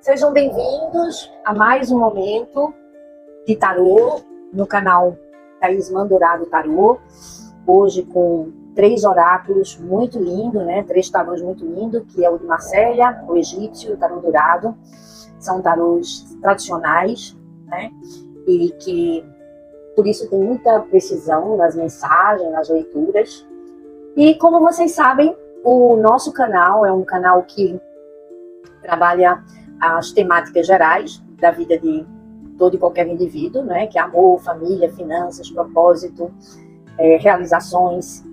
Sejam bem-vindos a mais um momento de tarô no canal Thaís Mandourado Tarô. Hoje com 3 oráculos muito lindos, né? 3 tarôs muito lindos, que é o de Marcélia, o egípcio e o tarô dourado. São tarôs tradicionais, né? E que, por isso, tem muita precisão nas mensagens, nas leituras. E como vocês sabem, o nosso canal é um canal que trabalha as temáticas gerais da vida de todo e qualquer indivíduo, né? Que é amor, família, finanças, propósito, realizações.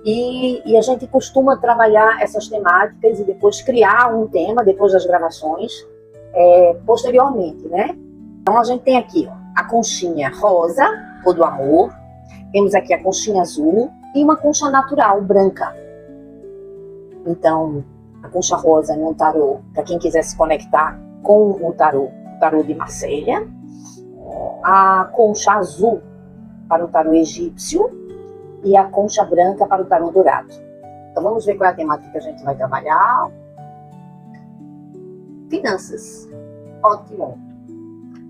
E a gente costuma trabalhar essas temáticas e depois criar um tema, depois das gravações, posteriormente, né? Então a gente tem aqui, ó, a conchinha rosa, ou do amor, temos aqui a conchinha azul e uma concha natural, branca. Então, a concha rosa no tarô, para quem quiser se conectar com o tarô de Marcélia. A concha azul para o tarô egípcio e a concha branca para o tarô dourado. Então vamos ver qual é a temática que a gente vai trabalhar. Finanças. Ótimo.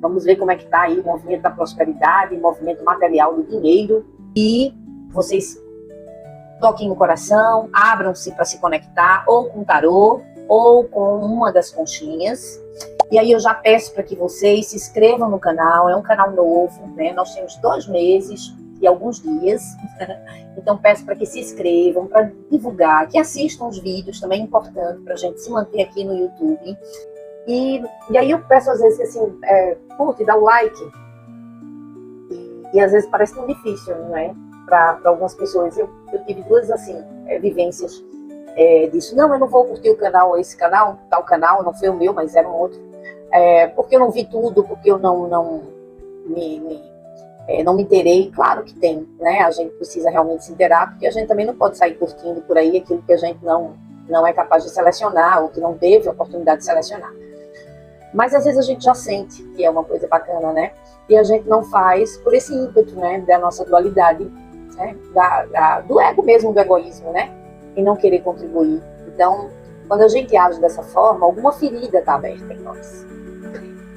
Vamos ver como é que está aí o movimento da prosperidade, o movimento material do dinheiro. E vocês toquem no coração, abram-se para se conectar ou com o tarô ou com uma das conchinhas. E aí eu já peço para que vocês se inscrevam no canal, é um canal novo, né? Nós temos 2 meses e alguns dias, então peço para que se inscrevam, para divulgar, que assistam os vídeos, também é importante para a gente se manter aqui no YouTube. E aí eu peço às vezes que assim, curte, dá o like, e às vezes parece tão difícil, né? Para algumas pessoas. Eu tive 2 assim, vivências disso. Não, eu não vou curtir o canal, esse canal, tal canal, não foi o meu, mas era um outro. Porque eu não vi tudo, porque eu não me inteirei. Claro que tem, né? A gente precisa realmente se inteirar, porque a gente também não pode sair curtindo por aí aquilo que a gente não é capaz de selecionar, ou que não teve a oportunidade de selecionar. Mas às vezes a gente já sente que é uma coisa bacana, né? E a gente não faz por esse ímpeto, né? Da nossa dualidade, né? Do ego mesmo, do egoísmo, né? E não querer contribuir. Então, quando a gente age dessa forma, alguma ferida está aberta em nós.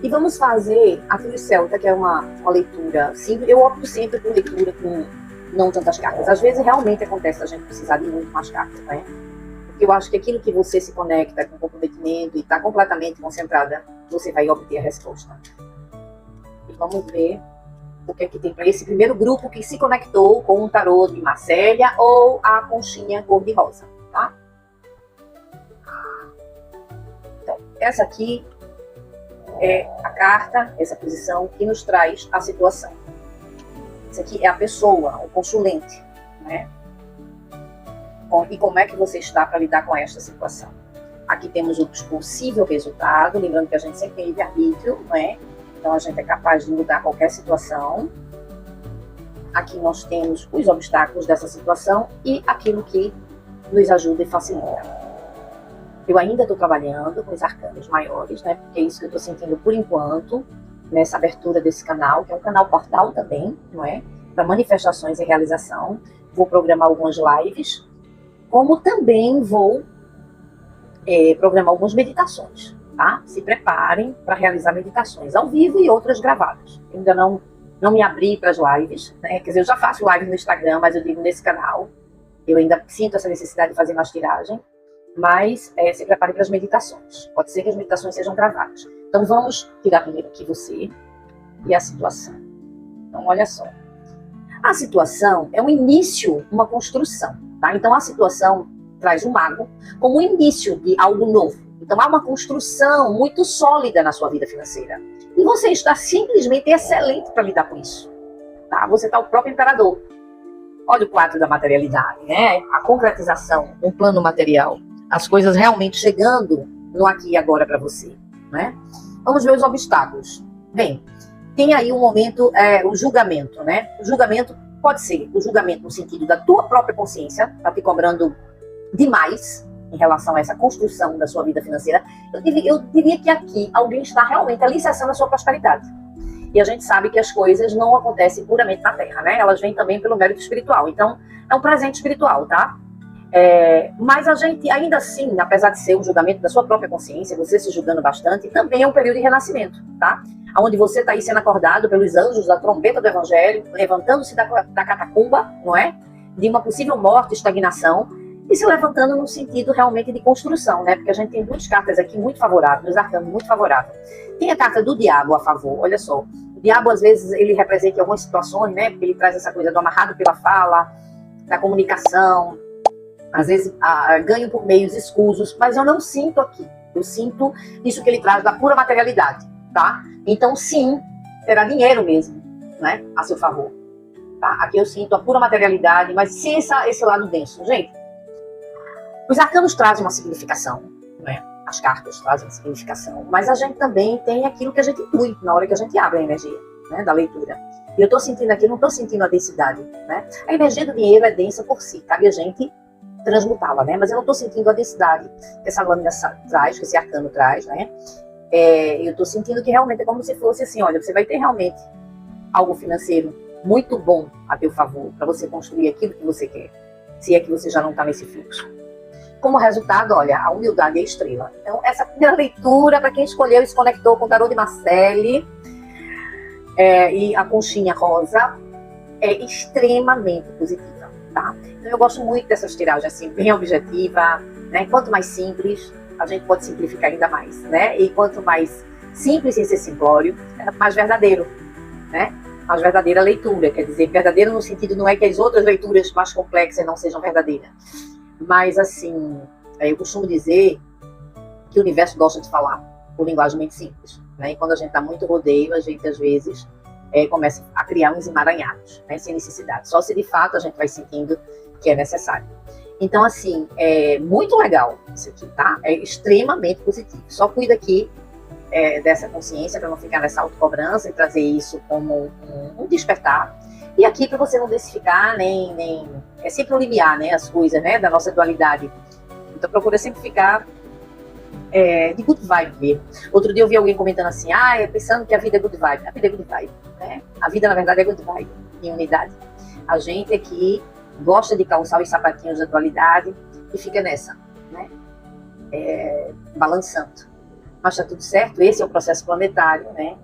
E vamos fazer a Cruz Celta, que é uma leitura simples. Eu opto sempre por leitura com não tantas cartas. Às vezes realmente acontece a gente precisar de muito mais cartas, né? Porque eu acho que aquilo que você se conecta com comprometimento e está completamente concentrada, você vai obter a resposta. E vamos ver o que é que tem para esse primeiro grupo que se conectou com o tarô de Marcélia ou a conchinha cor-de-rosa, tá? Então, essa aqui é a carta, essa posição que nos traz a situação. Essa aqui é a pessoa, o consulente, né? E como é que você está para lidar com esta situação? Aqui temos o possível resultado, lembrando que a gente sempre tem livre-arbítrio, não é? Então a gente é capaz de mudar qualquer situação. Aqui nós temos os obstáculos dessa situação e aquilo que nos ajuda e facilita. Eu ainda estou trabalhando com os arcanos maiores, né? Porque é isso que eu estou sentindo por enquanto, nessa abertura desse canal, que é um canal portal também, não é? Para manifestações e realização. Vou programar algumas lives, como também vou programar algumas meditações, tá? Se preparem para realizar meditações ao vivo e outras gravadas. Eu ainda não me abri para as lives, né? Quer dizer, eu já faço live no Instagram, mas eu digo nesse canal. Eu ainda sinto essa necessidade de fazer mais tiragem. Mas se prepare para as meditações. Pode ser que as meditações sejam gravadas. Então vamos tirar primeiro aqui você e a situação. Então olha só. A situação é um início, uma construção, tá? Então a situação traz o mago como o início de algo novo. Então há uma construção muito sólida na sua vida financeira. E você está simplesmente excelente para lidar com isso, tá? Você está o próprio imperador. Olha o 4 da materialidade, né? A concretização, um plano material. As coisas realmente chegando no aqui e agora para você, né? Vamos ver os obstáculos. Bem, tem aí um momento, o julgamento, né? O julgamento pode ser o julgamento no sentido da tua própria consciência, tá te cobrando demais em relação a essa construção da sua vida financeira. Eu diria que aqui alguém está realmente alicerçando a sua prosperidade. E a gente sabe que as coisas não acontecem puramente na Terra, né? Elas vêm também pelo mérito espiritual. Então, é um presente espiritual, tá? Mas a gente, ainda assim, apesar de ser um julgamento da sua própria consciência, você se julgando bastante, também é um período de renascimento, tá? Onde você está aí sendo acordado pelos anjos da trombeta do evangelho, levantando-se da catacumba, não é? De uma possível morte, estagnação, e se levantando no sentido realmente de construção, né? Porque a gente tem duas cartas aqui muito favoráveis, nos arcanos muito favoráveis. Tem a carta do diabo a favor, olha só. O diabo, às vezes, ele representa algumas situações, né? Porque ele traz essa coisa do amarrado pela fala, da comunicação, às vezes ganho por meios escusos, mas eu não sinto aqui. Eu sinto isso que ele traz da pura materialidade, tá? Então, sim, terá dinheiro mesmo, né? A seu favor. Tá? Aqui eu sinto a pura materialidade, mas sem esse lado denso. Gente, os arcanos trazem uma significação, né? As cartas trazem uma significação, mas a gente também tem aquilo que a gente intui na hora que a gente abre a energia, né, da leitura. E eu estou sentindo aqui, não estou sentindo a densidade, né? A energia do dinheiro é densa por si, cabe a gente transmutá-la, né? Mas eu não estou sentindo a densidade que essa lâmina traz, que esse arcano traz, né? Eu estou sentindo que realmente é como se fosse assim, olha, você vai ter realmente algo financeiro muito bom a teu favor, para você construir aquilo que você quer, se é que você já não está nesse fluxo. Como resultado, olha, a humildade é a estrela. Então, essa primeira leitura, para quem escolheu e se conectou com o tarô de Marcelle e a conchinha rosa, é extremamente positiva, tá? Então, eu gosto muito dessas tiragens, assim, bem objetiva, né? Quanto mais simples, a gente pode simplificar ainda mais, né? E quanto mais simples sem ser simplório, mais verdadeiro, né? Mais verdadeira leitura, quer dizer, verdadeiro no sentido não é que as outras leituras mais complexas não sejam verdadeiras, mas assim, eu costumo dizer que o universo gosta de falar por linguagem muito simples, né? E quando a gente dá muito rodeio, a gente às vezes começa a criar uns emaranhados, né? Sem necessidade, só se de fato a gente vai sentindo que é necessário. Então, assim, é muito legal isso aqui, tá? É extremamente positivo. Só cuida aqui dessa consciência para não ficar nessa autocobrança e trazer isso como um despertar. E aqui para você não densificar, nem é sempre um limiar, né? As coisas, né? Da nossa dualidade. Então, procura sempre ficar de good vibe mesmo. Outro dia eu vi alguém comentando assim, pensando que a vida é good vibe. A vida é good vibe, né? A vida, na verdade, é good vibe, em unidade. A gente aqui gosta de calçar os sapatinhos da dualidade e fica nessa, né? Balançando. Mas tá tudo certo, esse é o processo planetário, né?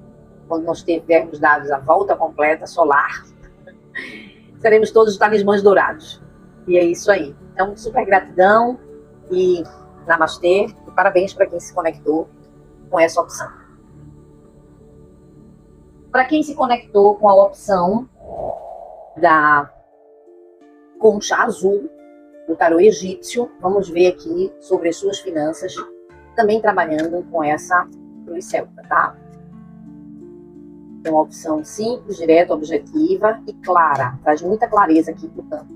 Quando nós tivermos dados a volta completa solar, seremos todos os talismãs dourados. E é isso aí. Então, super gratidão e namastê. E parabéns para quem se conectou com essa opção. Para quem se conectou com a opção da concha azul, do tarô egípcio, vamos ver aqui sobre as suas finanças, também trabalhando com essa cruz celta, tá? É uma opção simples, direta, objetiva e clara. Traz muita clareza aqui pro campo.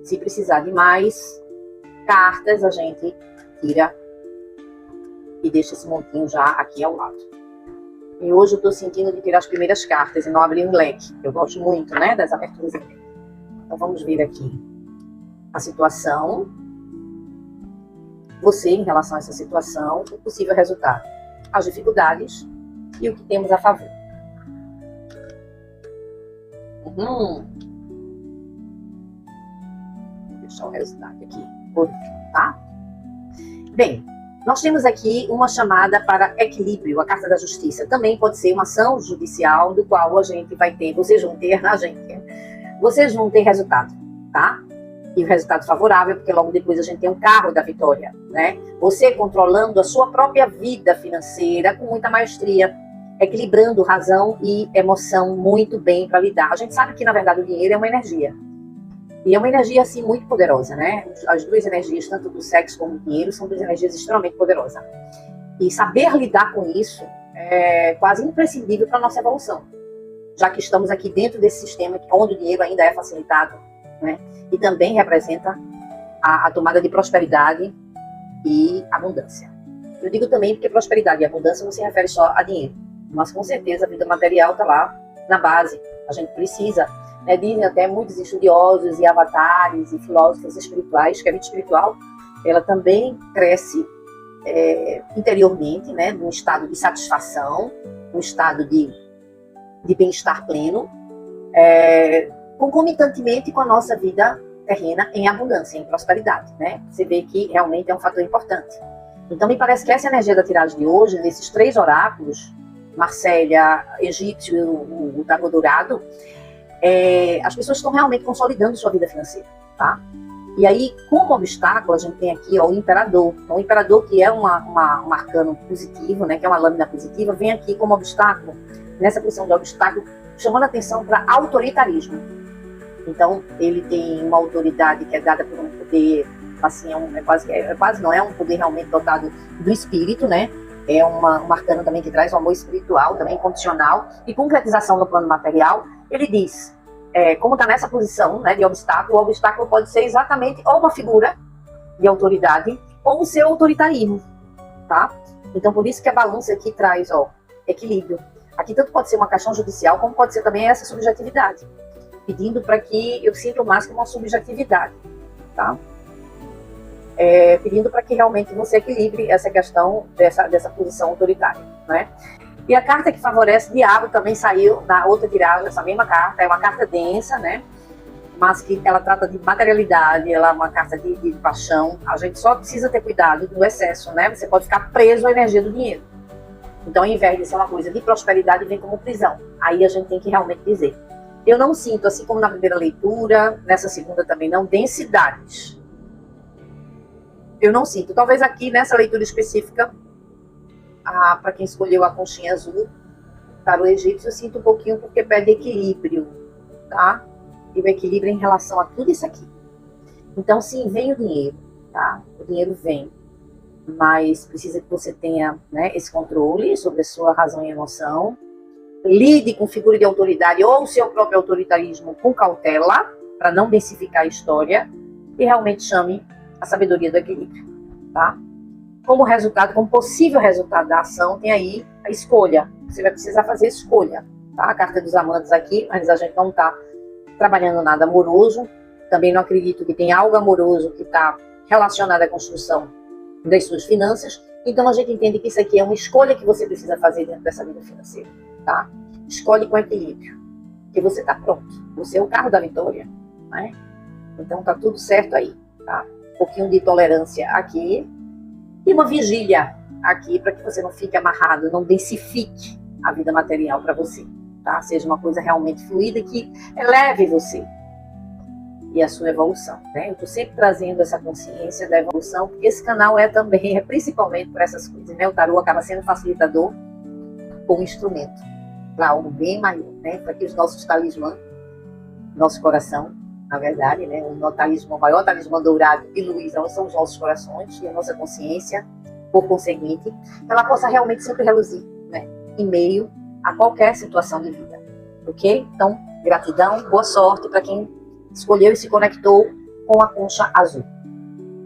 Se precisar de mais cartas, a gente tira e deixa esse montinho já aqui ao lado. E hoje eu estou sentindo de tirar as primeiras cartas e não abrir um leque. Eu gosto muito, né, das aberturas aqui. Então vamos ver aqui a situação. Você, em relação a essa situação, o possível resultado, as dificuldades e o que temos a favor. Vou deixar o resultado aqui, tá? Bem, nós temos aqui uma chamada para equilíbrio, a carta da justiça. Também pode ser uma ação judicial do qual a gente vai ter, vocês vão ter resultado, tá? E o resultado favorável, porque logo depois a gente tem um carro da vitória, né? Você controlando a sua própria vida financeira com muita maestria, equilibrando razão e emoção muito bem para lidar. A gente sabe que, na verdade, o dinheiro é uma energia. E é uma energia, assim, muito poderosa, né? As duas energias, tanto do sexo como do dinheiro, são duas energias extremamente poderosas. E saber lidar com isso é quase imprescindível para a nossa evolução, já que estamos aqui dentro desse sistema onde o dinheiro ainda é facilitado, né? E também representa a tomada de prosperidade e abundância. Eu digo também porque prosperidade e abundância não se refere só a dinheiro, mas com certeza a vida material está lá na base. A gente precisa, né? Dizem até muitos estudiosos e avatares e filósofos espirituais que a vida espiritual ela também cresce interiormente, né? Num estado de satisfação, num estado de bem-estar pleno, concomitantemente com a nossa vida terrena em abundância, em prosperidade, né? Você vê que realmente é um fator importante. Então, me parece que essa energia da tiragem de hoje, desses 3 oráculos, Marcélia, Egípcio e o Tarô Dourado, as pessoas estão realmente consolidando sua vida financeira, tá? E aí, como obstáculo, a gente tem aqui ó, o Imperador. Então, o Imperador, que é um arcano positivo, né, que é uma lâmina positiva, vem aqui como obstáculo, nessa posição de obstáculo, chamando a atenção para autoritarismo. Então, ele tem uma autoridade que é dada por um poder, assim, quase não é um poder realmente dotado do espírito, né? É um arcano também que traz um amor espiritual, também incondicional, e concretização no plano material. Ele diz, como está nessa posição, né, de obstáculo, o obstáculo pode ser exatamente ou uma figura de autoridade ou o seu autoritarismo, tá? Então, por isso que a balança aqui traz, ó, equilíbrio. Aqui tanto pode ser uma questão judicial, como pode ser também essa subjetividade, pedindo para que eu sinta o máximo uma subjetividade, tá? Pedindo para que realmente você equilibre essa questão dessa posição autoritária, né? E a carta que favorece, Diabo, também saiu na outra tiragem, essa mesma carta, é uma carta densa, né? Mas que ela trata de materialidade, ela é uma carta de paixão. A gente só precisa ter cuidado do excesso, né? Você pode ficar preso à energia do dinheiro. Então, ao invés de ser uma coisa de prosperidade, vem como prisão. Aí a gente tem que realmente dizer. Eu não sinto, assim como na primeira leitura, nessa segunda também não, densidades. Eu não sinto. Talvez aqui, nessa leitura específica, para quem escolheu a conchinha azul, para o egípcio, eu sinto um pouquinho porque pede equilíbrio, tá? E o equilíbrio em relação a tudo isso aqui. Então, sim, vem o dinheiro, tá? O dinheiro vem. Mas precisa que você tenha, né, esse controle sobre a sua razão e emoção. Lide com figura de autoridade ou seu próprio autoritarismo com cautela, para não densificar a história. E realmente chame a sabedoria do equilíbrio, tá? Como resultado, como possível resultado da ação, tem aí a escolha. Você vai precisar fazer escolha, tá? A carta dos amantes aqui, mas a gente não está trabalhando nada amoroso. Também não acredito que tem algo amoroso que está relacionado à construção das suas finanças. Então a gente entende que isso aqui é uma escolha que você precisa fazer dentro dessa vida financeira, tá? Escolhe com equilíbrio, que você está pronto. Você é o carro da vitória, né? Então tá tudo certo aí, tá? Um pouquinho de tolerância aqui e uma vigília aqui para que você não fique amarrado, não densifique a vida material para você, tá? Seja uma coisa realmente fluida que eleve você e a sua evolução, né? Eu estou sempre trazendo essa consciência da evolução, porque esse canal também principalmente por essas coisas, né? O tarô acaba sendo facilitador ou instrumento para algo bem maior, né? Para que os nossos talismãs, nosso coração, na verdade, né? O talismã, o maior talismã dourado de luz são os nossos corações e a nossa consciência, por conseguinte, ela possa realmente sempre reluzir, né? Em meio a qualquer situação de vida, ok? Então, gratidão, boa sorte para quem escolheu e se conectou com a concha azul.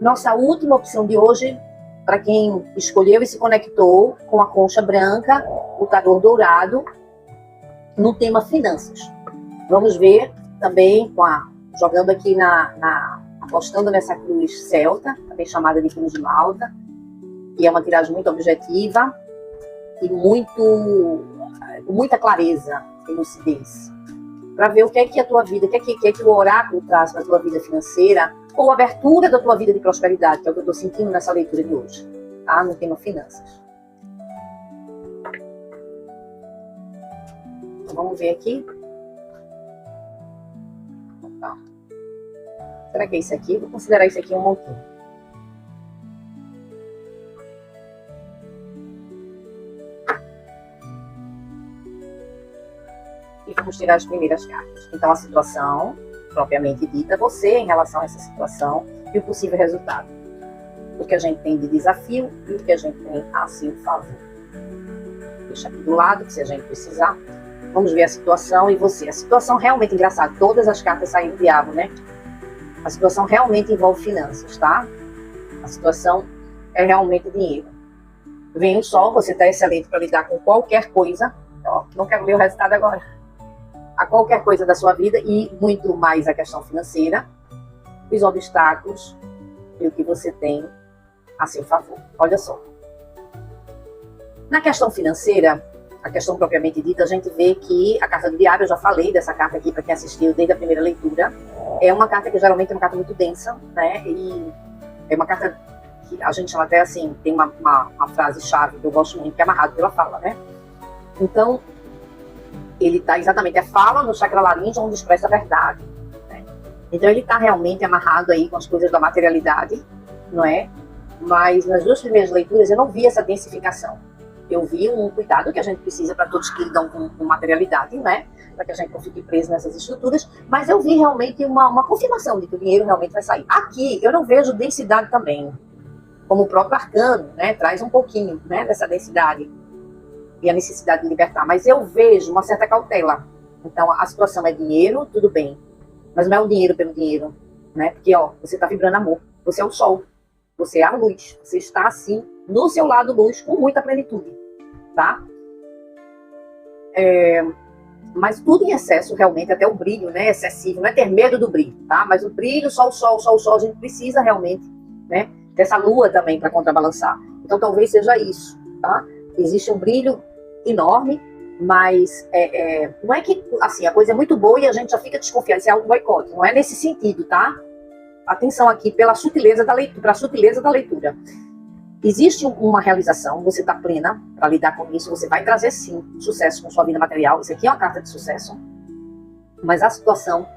Nossa última opção de hoje, para quem escolheu e se conectou com a concha branca, o tarô dourado, no tema finanças. Vamos ver também, jogando aqui apostando nessa cruz celta, também chamada de cruz de Malta, que é uma tiragem muito objetiva e com muita clareza e lucidez, para ver o que é que a tua vida, o que é que o oráculo traz para a tua vida financeira, ou abertura da tua vida de prosperidade, que é o que eu estou sentindo nessa leitura de hoje, tá? No tema finanças. Então, vamos ver aqui. Tá. Será que é isso aqui? Vou considerar isso aqui um montinho. E vamos tirar as primeiras cartas. Então, a situação, propriamente dita, você em relação a essa situação e o possível resultado. O que a gente tem de desafio e o que a gente tem a seu favor. Deixa aqui do lado, que se a gente precisar. Vamos ver a situação e você. A situação realmente engraçada. Todas as cartas saíram do diabo, né? A situação realmente envolve finanças, tá? A situação é realmente dinheiro. Vem o sol, você está excelente para lidar com qualquer coisa. Ó, não quero ler o resultado agora. A qualquer coisa da sua vida e muito mais a questão financeira, os obstáculos e o que você tem a seu favor. Olha só. Na questão financeira, a questão propriamente dita, a gente vê que a carta do diabo, eu já falei dessa carta aqui para quem assistiu desde a primeira leitura, é uma carta que geralmente é uma carta muito densa, né? E é uma carta que a gente chama até assim, tem uma frase-chave que eu gosto muito, que é amarrado pela fala, né? Então, ele está exatamente, a fala no chakra laríngeo onde expressa a verdade, né? Então ele está realmente amarrado aí com as coisas da materialidade, não é? Mas nas 2 primeiras leituras eu não vi essa densificação. Eu vi um cuidado que a gente precisa para todos que lidam com materialidade, né? Para que a gente não fique preso nessas estruturas, mas eu vi realmente uma confirmação de que o dinheiro realmente vai sair. Aqui eu não vejo densidade também, como o próprio arcano, né? Traz um pouquinho, né, dessa densidade e a necessidade de libertar, mas eu vejo uma certa cautela. Então a situação é dinheiro, tudo bem, mas não é o dinheiro pelo dinheiro, né? Porque ó, você está vibrando amor, você é o sol, você é a luz, você está assim no seu lado luz com muita plenitude, tá? Mas tudo em excesso realmente, até o brilho, né, excessivo, não é ter medo do brilho, tá? Mas o brilho, só o sol, a gente precisa realmente, né, dessa lua também para contrabalançar. Então talvez seja isso, tá? Existe um brilho enorme, mas não é que assim, a coisa é muito boa e a gente já fica desconfiado, isso é auto-boicote, não é nesse sentido, tá? Atenção aqui pela sutileza da leitura, para a sutileza da leitura. Existe uma realização, você está plena para lidar com isso, você vai trazer sim sucesso com sua vida material, isso aqui é uma carta de sucesso, mas a situação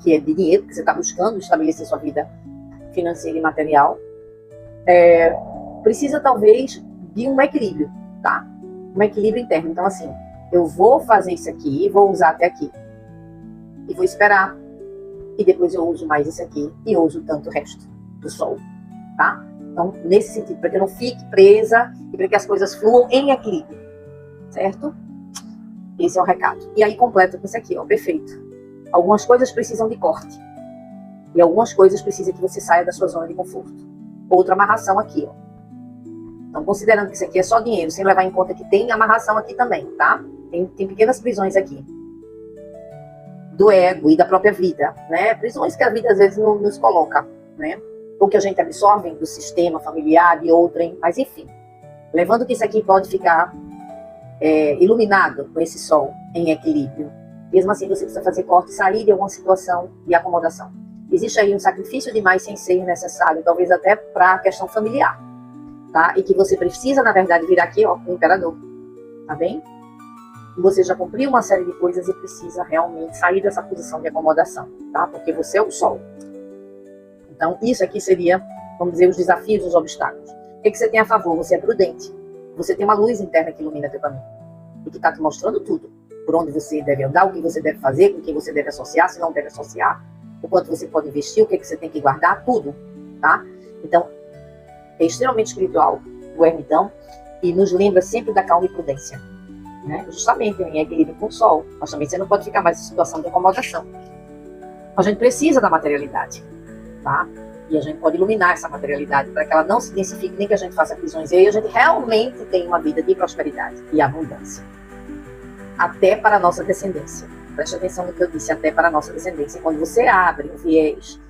que é de dinheiro, que você está buscando estabelecer sua vida financeira e material, precisa talvez de um equilíbrio, tá? Um equilíbrio interno. Então assim, eu vou fazer isso aqui, vou usar até aqui, e vou esperar, e depois eu uso mais isso aqui, e uso tanto o resto do sol, tá? Então, nesse sentido, para que eu não fique presa e para que as coisas fluam em equilíbrio, certo? Esse é o recado. E aí completa com isso aqui, ó, perfeito. Algumas coisas precisam de corte. E algumas coisas precisam que você saia da sua zona de conforto. Outra amarração aqui, ó. Então, considerando que isso aqui é só dinheiro, sem levar em conta que tem amarração aqui também, tá? Tem pequenas prisões aqui. Do ego e da própria vida, né? Prisões que a vida às vezes nos coloca, né? Ou que a gente absorve do sistema familiar, de outrem, mas enfim. Levando que isso aqui pode ficar iluminado com esse sol em equilíbrio. Mesmo assim, você precisa fazer corte e sair de alguma situação de acomodação. Existe aí um sacrifício demais sem ser necessário, talvez até para a questão familiar, tá? E que você precisa, na verdade, vir aqui, ó, o imperador, tá bem? Você já cumpriu uma série de coisas e precisa realmente sair dessa posição de acomodação, tá? Porque você é o sol. Então, isso aqui seria, vamos dizer, os desafios, os obstáculos. O que você tem a favor? Você é prudente. Você tem uma luz interna que ilumina teu caminho. E que está te mostrando tudo. Por onde você deve andar, o que você deve fazer, com quem você deve associar, se não deve associar, o quanto você pode investir, o que você tem que guardar, tudo, tá? Então, é extremamente espiritual o ermitão e nos lembra sempre da calma e prudência, né? Justamente em equilíbrio com o sol. Mas também você não pode ficar mais em situação de acomodação. A gente precisa da materialidade, tá? E a gente pode iluminar essa materialidade para que ela não se densifique, nem que a gente faça prisões. E aí a gente realmente tem uma vida de prosperidade e abundância. Até para a nossa descendência. Preste atenção no que eu disse, até para a nossa descendência. Quando você abre o viés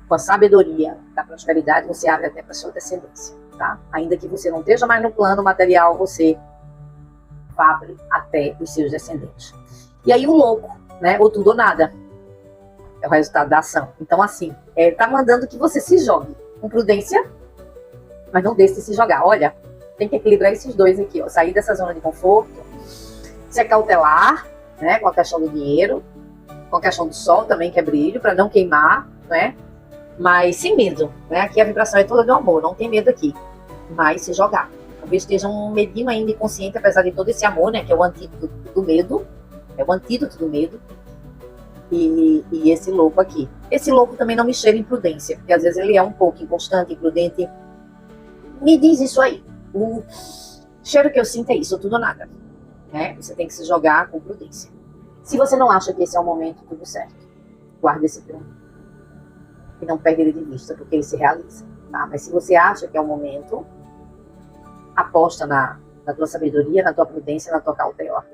com a sabedoria da prosperidade, você abre até para a sua descendência, tá? Ainda que você não esteja mais no plano material, você abre até os seus descendentes. E aí o louco, né? Ou tudo ou nada. É o resultado da ação. Então, assim, tá mandando que você se jogue com prudência, mas não deixe de se jogar. Olha, tem que equilibrar esses dois aqui, ó. Sair dessa zona de conforto, se acautelar, né, com a questão do dinheiro, com a questão do sol também, que é brilho, para não queimar, né? Mas sem medo, né? Aqui a vibração é toda do amor, não tem medo aqui. Mas se jogar. Talvez esteja um medinho ainda inconsciente, apesar de todo esse amor, né? Que é o antídoto do medo. É o antídoto do medo. E esse louco aqui. Esse louco também não me cheira imprudência, porque às vezes ele é um pouco inconstante, imprudente. Me diz isso aí. O cheiro que eu sinto é isso, tudo ou nada. Né? Você tem que se jogar com prudência. Se você não acha que esse é o momento, tudo certo. Guarda esse plano. E não perde ele de vista, porque ele se realiza. Tá? Mas se você acha que é o momento, aposta na tua sabedoria, na tua prudência, na tua cautela.